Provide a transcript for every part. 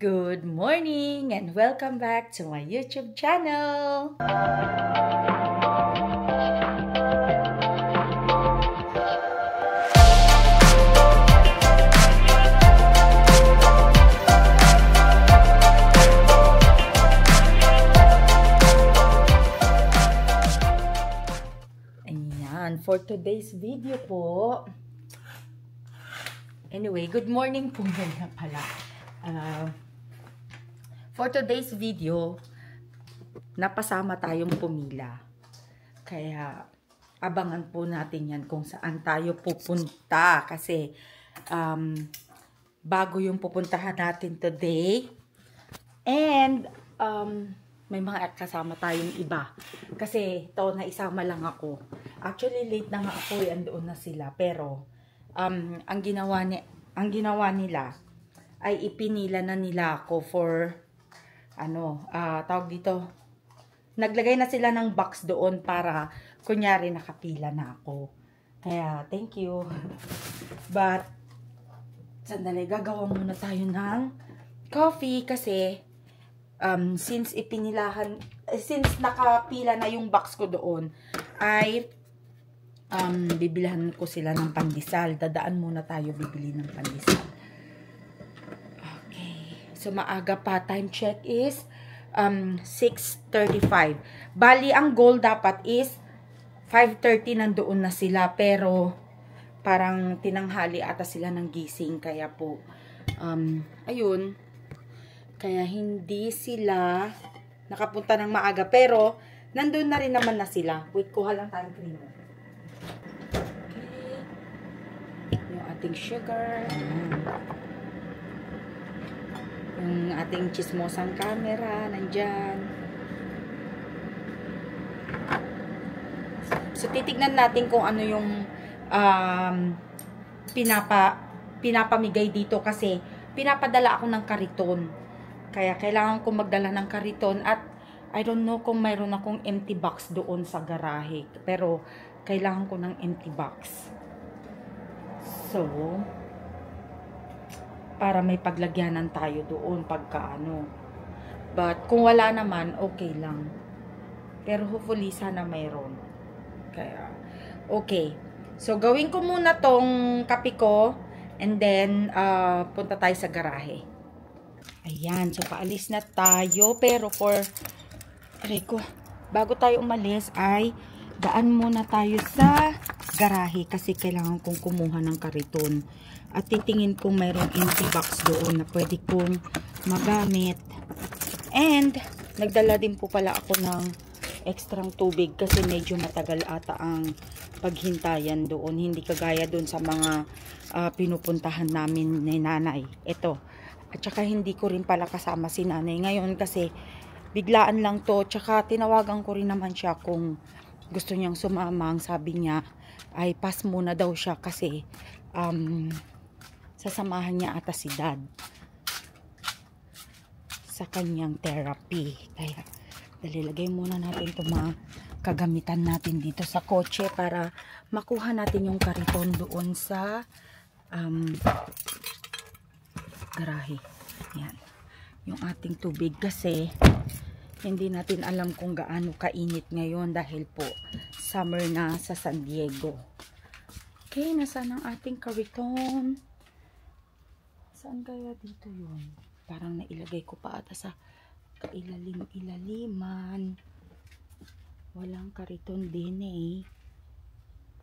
Good morning and welcome back to my YouTube channel! Ayan, for today's video po. Anyway, good morning po na pala. For today's video, napasama tayong pumila. Kaya, abangan po natin yan kung saan tayo pupunta. Kasi, bago yung pupuntahan natin today. And, may mga kasama tayong iba. Kasi, ito, naisama lang ako. Actually, late na nga ako, andoon na sila. Pero, ang ginawa nila, ay ipinila na nila ako for tawag dito, naglagay na sila ng box doon para kunyari nakapila na ako. Kaya thank you. But sandali, gagawa muna tayo ng coffee kasi since nakapila na yung box ko doon ay bibilhan ko sila ng pandesal. Dadaan muna tayo bibili ng pandesal. So, maaga pa. Time check is 6:35. Bali, ang goal dapat is 5:30 nandoon na sila. Pero, parang tinanghali ata sila ng gising. Kaya po, ayun. Kaya hindi sila nakapunta ng maaga. Pero, nandun na rin naman na sila. Wait, kuha lang tayong cream. Okay. Yung ating sugar. Yung ating chismosang camera, nandyan. So, titignan natin kung ano yung pinapamigay dito kasi pinapadala ako ng kariton. Kaya kailangan ko magdala ng kariton at I don't know kung mayroon akong empty box doon sa garahe. Pero, kailangan ko ng empty box. So, para may paglagyanan tayo doon pagka ano. But kung wala naman, okay lang. Pero hopefully sana mayroon. Kaya, okay. So, gawin ko muna tong kape ko and then punta tayo sa garahe. Ayan. So, paalis na tayo. Pero bago tayo umalis ay daan muna tayo sa garahe kasi kailangan kong kumuha ng kariton. At titingin kung mayroong empty box doon na pwede kong magamit. And, nagdala din po pala ako ng ekstrang tubig kasi medyo matagal ata ang paghintayan doon. Hindi kagaya doon sa mga pinupuntahan namin ni nanay. Ito. At saka hindi ko rin pala kasama si nanay ngayon kasi biglaan lang to. Tsaka tinawagan ko rin naman siya kung gusto niyang sumama. Ang sabi niya ay pass muna daw siya kasi sasamahan niya ata si dad sa kanyang therapy. Kaya, dalilagay muna natin itong mga kagamitan natin dito sa kotse para makuha natin yung kariton doon sa garahe. Yan. Yung ating tubig kasi hindi natin alam kung gaano kainit ngayon dahil po summer na sa San Diego. Okay, nasaan ang ating kariton? Saan kaya dito yun? Parang nailagay ko pa ata sa kailalim-ilaliman. Walang kariton din eh.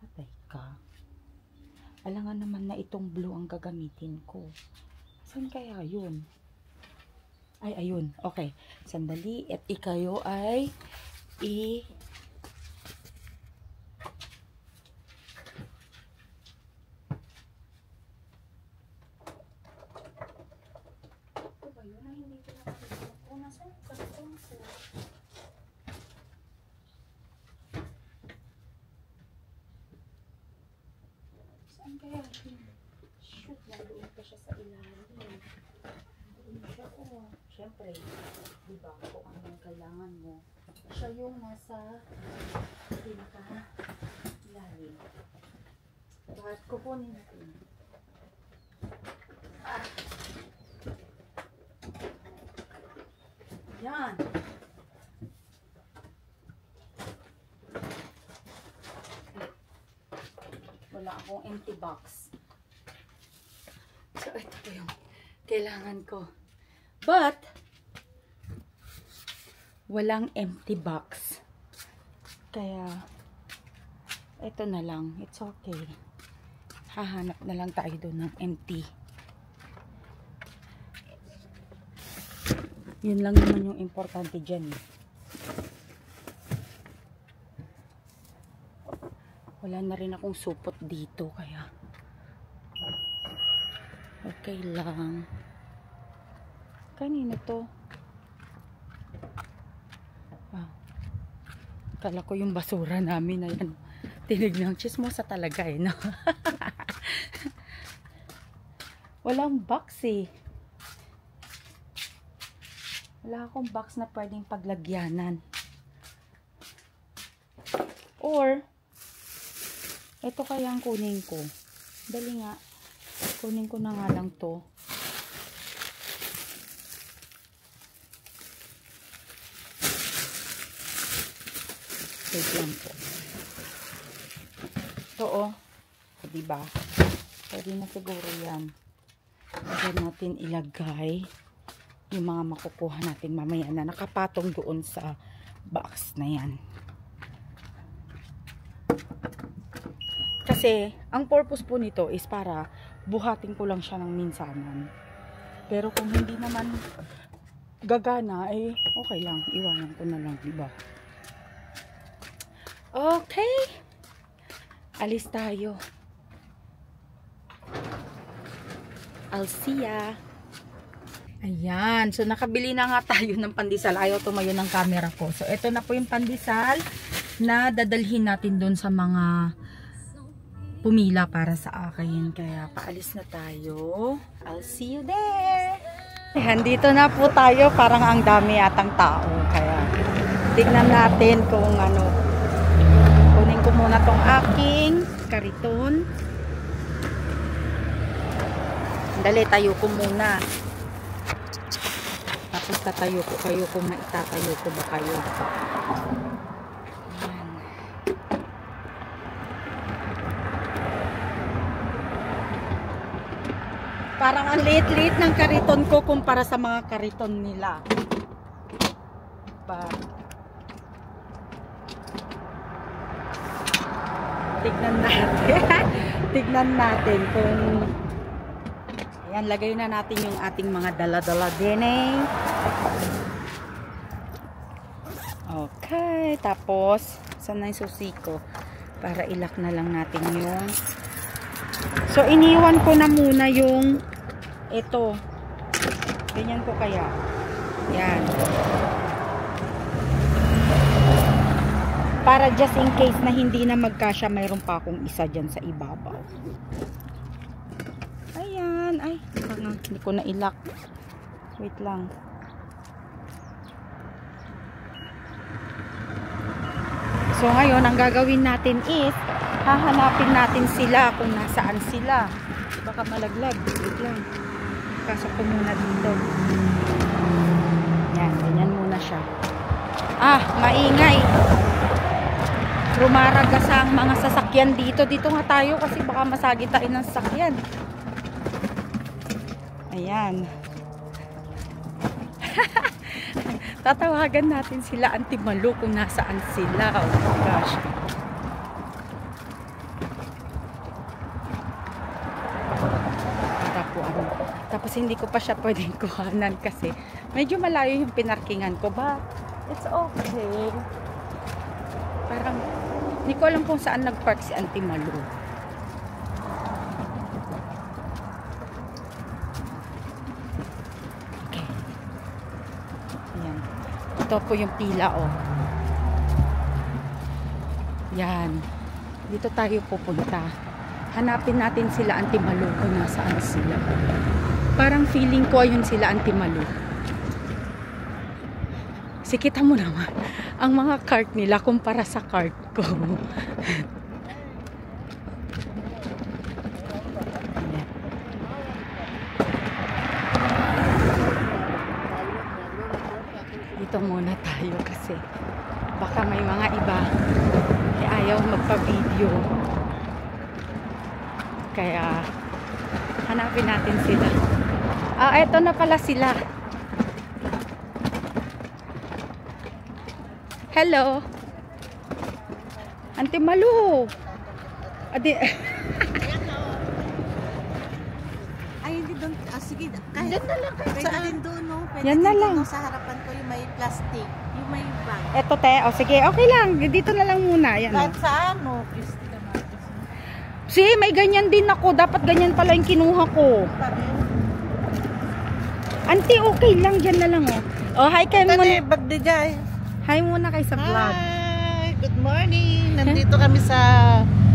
Patay ka. Alangan naman na itong blue ang gagamitin ko. Saan kaya yun? Ay, ayun. Okay. Sandali. At ikayo ay saan kaya? Shoot, naluin pa siya sa ilalim. Naluin siya ko. Siyempre, diba kung anong kailangan mo. Siya yung nasa pinaka-ilalim. Bakit kukunin natin? Yan. Wala akong empty box. So, ito po yung kailangan ko. But, walang empty box. Kaya, ito na lang. It's okay. Hahanap na lang tayo doon ng empty. Yun lang naman yung importante dyan. Wala na rin akong supot dito, kaya okay lang. Kanino to? Wow. Kala ko yung basura namin na yan. Tinignan, chismosa talaga eh, no? Walang box eh. Wala akong box na pwedeng paglagyanan. Or, ito kaya ang kunin ko. Dali nga. Kunin ko na nga lang to. Wait lang po. Ito oh. Diba? Pwede na siguro yan. Pwede natin ilagay yung mga makukuha natin mamaya na nakapatong doon sa box na yan. Kasi, ang purpose po nito is para buhatin ko lang siya ng minsanan. Pero kung hindi naman gagana, eh, okay lang. Iwanan ko na lang, diba? Okay. Alis tayo. I'll see ya. Ayan. So, nakabili na nga tayo ng pandesal. Ayaw tumayo ng camera ko. So, ito na po yung pandesal na dadalhin natin doon sa mga pumila para sa akin. Kaya paalis na tayo. I'll see you there. Ayan, dito na po tayo. Parang ang dami atang tao. Kaya tignan natin kung ano. Kunin ko muna tong aking kariton. Dali, tayo ko muna. Tapos tatayo ko kayo kung maitatayo ko ba kayo. Parang ang liit-liit ng kariton ko kumpara sa mga kariton nila. Tignan natin. Tignan natin kung... Ayan, lagay na natin yung ating mga dala-dala din eh. Okay, tapos, saan na yung susi ko? Para ilak na lang natin yung... So, iniwan ko na muna yung ito. Ganyan ko kaya. Yan. Para just in case na hindi na magkasya, mayroon pa akong isa dyan sa ibabaw. Ayan. Ay, hindi ko na ilak. Wait lang. So, ngayon, ang gagawin natin is, hahanapin natin sila kung nasaan sila. Baka malaglag. Wait lang. Pasok ko muna dito. Yan, ganyan muna siya. Ah, maingay. Rumaragas ang mga sasakyan dito. Dito nga tayo kasi baka masagi tayo ng sasakyan. Ayan. Tatawagan natin sila Antimalo kung nasaan sila. Oh my gosh. Tapos hindi ko pa siya pwedeng kuhanan kasi medyo malayo yung pinarkingan ko. But it's okay. Parang hindi ko alam kung saan nagpark si Antimalo. Okay. Ayan. Ito po yung pila oh. Yan. Dito tayo pupunta. Hanapin natin sila Antimalo kung nasaan sila. Parang feeling ko ayun sila Antimalo. Sikita mo naman ang mga cart nila kumpara sa cart ko. dito muna tayo kasi baka may mga iba ayaw magpa-video. Kaya hanapin natin sila. Eto na pala sila. Hello. Auntie Malu. Adi. Ay, hindi doon. Sige, kahit na lang. Pwede din doon, no? Pwede yan na lang. Sa harapan ko yung may plastic. Yung may bag. Eto te. O sige, okay lang. Dito na lang muna. Yan, kahit saan, no? Si, may ganyan din ako. Dapat ganyan pala yung kinuha ko. Auntie, okay lang. Diyan na lang, oh. Oh, hi kayo muna. Bag di jay. Hi muna kayo sa vlog. Hi, good morning. Nandito kami sa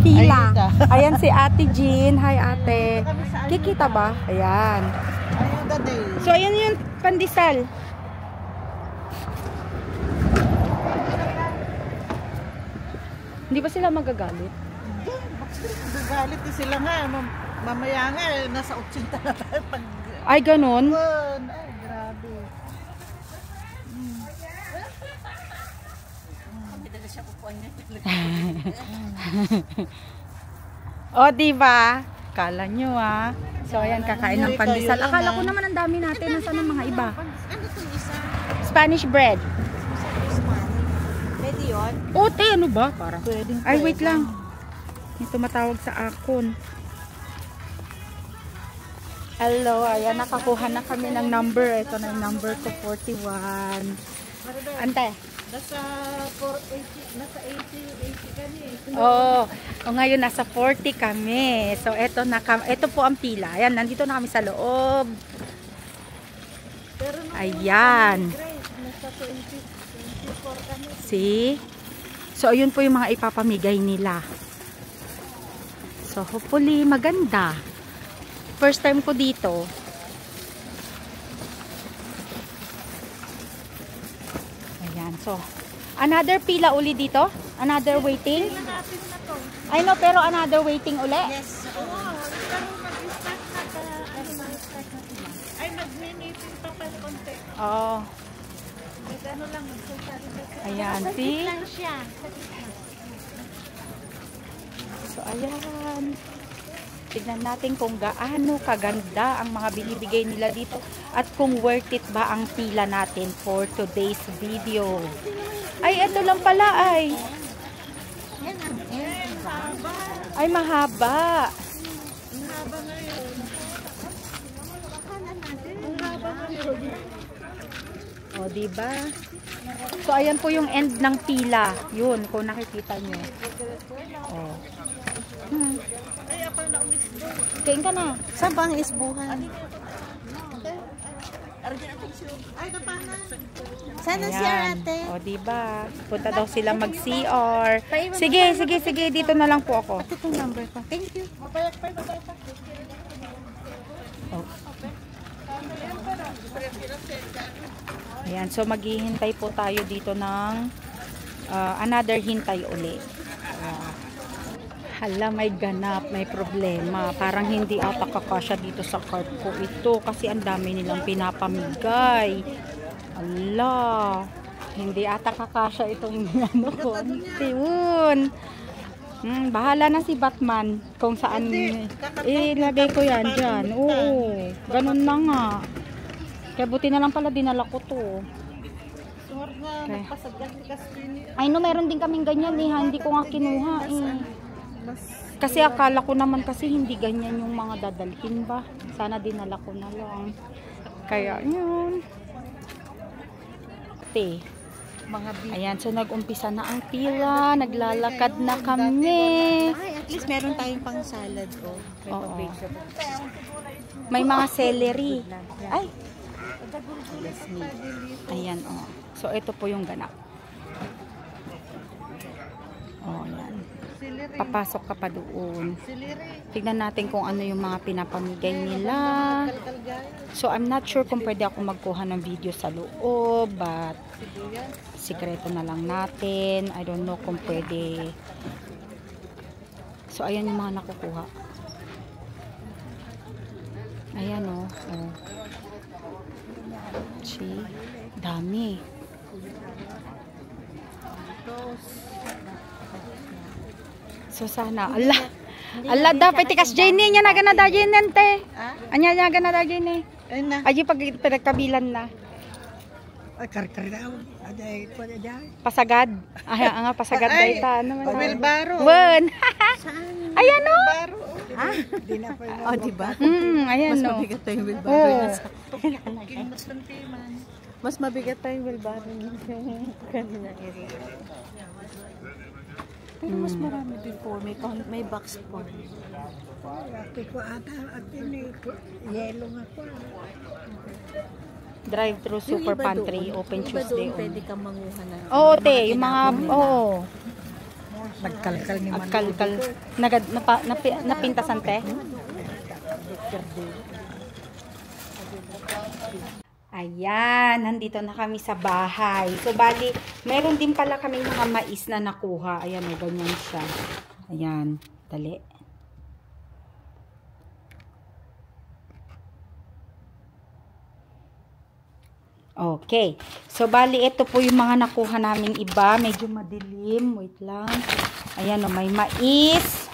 Pila. Ayuda. Ayan si Ate Jean. Hi ate. Kikita ba? Ayan. Ayuda din. So, ayan yung pandesal. Hindi ba sila magagalit? Gagalit din sila nga. Mamaya nga, nasa 80 na tayo. Ay, ganun? Ay, grabe. O, diba? Kala nyo, So, ayan, kakain ng pandesal. Akala ko naman ang dami natin. Nasaan ang mga iba? Ano itong isa? Spanish bread. Pwede yun? Te, ano ba? Parang. Pwede. Ay, wait lang. May tumatawag sa akon. Hello, ayan, nakakuha na kami ng number. Ito na yung number ko, 41. Ante. Nasa 480, nasa 80 kami. Ngayon nasa 40 kami. So, ito po ang pila. Ayan, nandito na kami sa loob. Ayan. Nasa 24 kami. See? So, ayun po yung mga ipapamigay nila. So, hopefully, maganda. First time ko dito. Ayan, so, another pila uli dito? Another waiting? I know, pero another waiting uli? Yes. Ay, mag-meeting pa pa konti. Oo. Ano lang, Ayan, see? lang siya. So, ayan. Tignan natin kung gaano kaganda ang mga binibigay nila dito at kung worth it ba ang pila natin for today's video. Ay, ito lang pala ay. Ay, mahaba. Mahaba ngayon. O, diba? So, ayan po yung end ng pila. Yun, kung nakikita nyo. O. Kain ka na. Saan ba ang isbuhan? Ay, kapana. Sana si ate. O, diba? Punta daw sila mag-CR. Sige. Dito na lang po ako. Ito yung number ko. Thank you. Oh. Ayan, so maghihintay po tayo dito ng another hintay uli. Hala, may ganap, may problema. Parang hindi ata kakasya dito sa cart ko ito kasi ang dami nilang pinapamigay. Hala, hindi ata kakasya itong ano ko. Yun. Bahala na si Batman kung saan ilagay ko yan dyan. Oo, ganun na nga. Kaya buti na lang pala dinala ko to. Okay. Ay no, meron din kaming ganyan eh. Hindi ko nga kinuha eh. Kasi akala ko naman kasi hindi ganyan yung mga dadalhin ba. Sana dinala ko na lang. Kaya yun. Ayan, so nag-umpisa na ang pila. Naglalakad na kami. Ay, at least meron tayong pang salad ko. Oo. May mga celery. Ay. Ayan, oh. So, ito po yung ganap. Oh, yan. Papasok ka pa doon. Tignan natin kung ano yung mga pinapamigay nila. So, I'm not sure kung pwede ako magkuha ng video sa loob, but sikreto na lang natin. I don't know kung pwede. So, ayan yung mga nakukuha. Ayan, oh. See? Dami. So sana Allah dapat tikas Jenny nya na gana da Jenny te. Anya nya gana da Jenny. Ayun na. Aji pag pinagkabilan na. Ay, kar-kar daw. Aday ko na dyan. Pasagad. Ay, nga pasagad Ay, dayta ano man. Wilbaro. Wen. Saan? Ayan no. Wilbaro. Ha? Di na pa yun. Oh, diba? Ayan Mas no. mabigat pa yung Wilbaro. Mas mabigat pa yung Wilbaro. Kanina area. Pero mas marami before. May box po. Ate ko ata. Ate ni yellow nga po. Drive-thru super pantry, open Tuesday. Pwede ka manguha na. Oo, te, yung mga Nagkalkal ni Manu. nagkalkal, napintasan te. Ayan, nandito na kami sa bahay. So, bali, meron din pala kami mga mais na nakuha. Ayan, o, ganyan siya. Ayan, dali. Okay. So, bali, ito po yung mga nakuha naming iba. Medyo madilim. Wait lang. Ayan, o, may mais.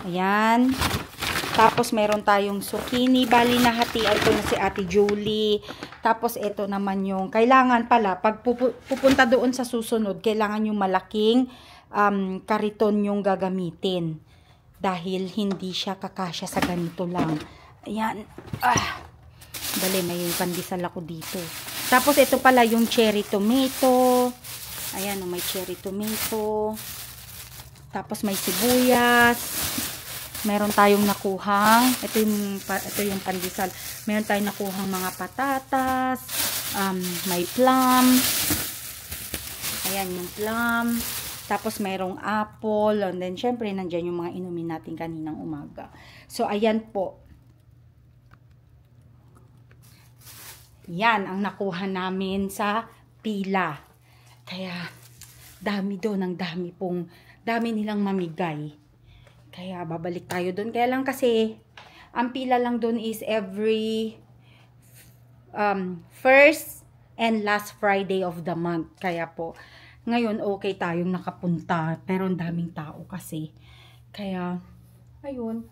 Ayan. Tapos, meron tayong zucchini. Bali, nahatian ko na si Ate Julie. Tapos, ito naman yung, kailangan pala, pag pupunta doon sa susunod, kailangan yung malaking kariton yung gagamitin. Dahil hindi siya kakasya sa ganito lang. Ayan. Dali, may pandesal ako dito. Tapos, ito pala yung cherry tomato. Ayan, may cherry tomato. Tapos, may sibuyas. Meron tayong nakuhang, ito yung pandesal. Meron tayong nakuhang mga patatas. May plum. Ayan, yung plum. Tapos, mayroong apple. And then, syempre, nandyan yung mga inumin natin kaninang umaga. So, ayan po. Yan ang nakuha namin sa pila. Kaya, dami doon, ang dami nilang mamigay. Kaya, babalik tayo doon. Kaya lang kasi, ang pila lang doon is every first and last Friday of the month. Kaya po, ngayon okay tayong nakapunta. Pero ang daming tao kasi. Kaya, ayun.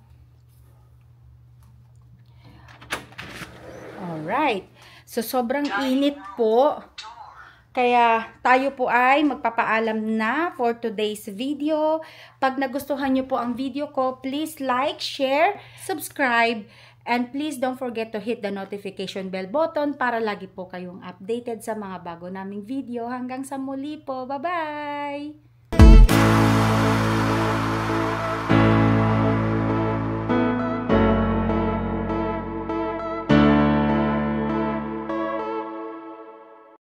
Alright. So, sobrang init po. Kaya, tayo po ay magpapaalam na for today's video. Pag nagustuhan nyo po ang video ko, please like, share, subscribe, and please don't forget to hit the notification bell button para lagi po kayong updated sa mga bago naming video. Hanggang sa muli po. Bye-bye!